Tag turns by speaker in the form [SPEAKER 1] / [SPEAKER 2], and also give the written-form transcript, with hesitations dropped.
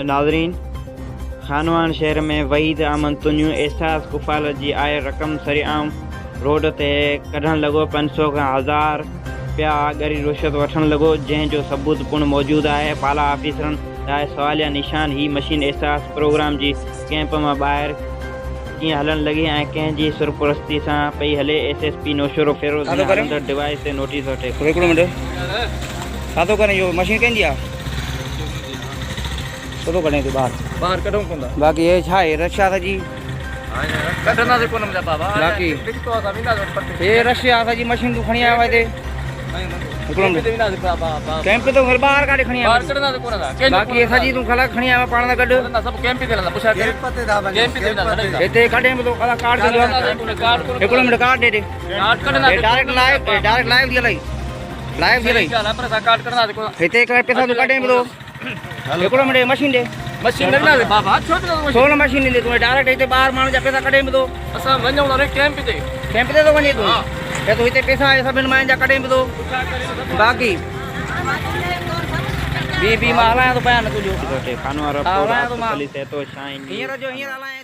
[SPEAKER 1] नाज़रीन, खानवान शहर में वहीद अमन तुनियूं एहसास कुफालत जी आय रक़म सरेआम रोड ते कढण लॻो। 500 खां 1000 रुपया ॻरी रुश्वत वठण लॻो, जंहिंजो सबूत पिणु मौजूदु आहे। पाला ऑफिसरनि लाइ सवालिया निशान। ही मशीन एहसास प्रोग्राम जी कैंप मां ॿाहिरि कीअं हलण लॻी ऐं कंहिंजी सरपरस्ती सां पई हले। SSP नौशरो फेरोज़ अंदर डिवाइस ते नोटिस वठे।
[SPEAKER 2] हिकिड़ो मिंट छा थो करे? इहो मशीन कंहिंजी आहे? कॾो कढे थो ॿाहिरि कढूं कोन? बाक़ी हे छा आहे? रशिया जी कढंदासीं कोन मुंहिंजा बाबा। बाक़ी हे रशिया जी मशीन तूं खणी आयो आहे हिते। कैंप तो घर बाहर काढे खणी आयो। बाक़ी सॼी तूं खला खणी आयो पाण सां गॾु। सभु कैंप ते हलंदा। पुछा हिते काढे में तो खला कार्ड कंदो। हिकिड़ो मिंट कार्ड ॾे डायरेक्ट लाइव थी हलाई। हिते पैसा तूं कढे में तो। हिकिड़ो मिंट मशीन ॾे। मशीन लॻंदा बाबा छो न मशीन ॾे? तूं डायरेक्ट हिते ॿाहिरि माण्हू जा पैसा कढे में तो। असां वञूं था कैंप ते तो वञे तूं। या तूं हिते पैसा सभिनि माण्हुनि जा कढे में तो। बाक़ी बी मां हलायां थो पिया न तुंहिंजो।
[SPEAKER 1] खानो वारो
[SPEAKER 2] हलायां थो मां।
[SPEAKER 1] पुलिस है तो शाइन
[SPEAKER 2] हींअर जो हींअर हलायां।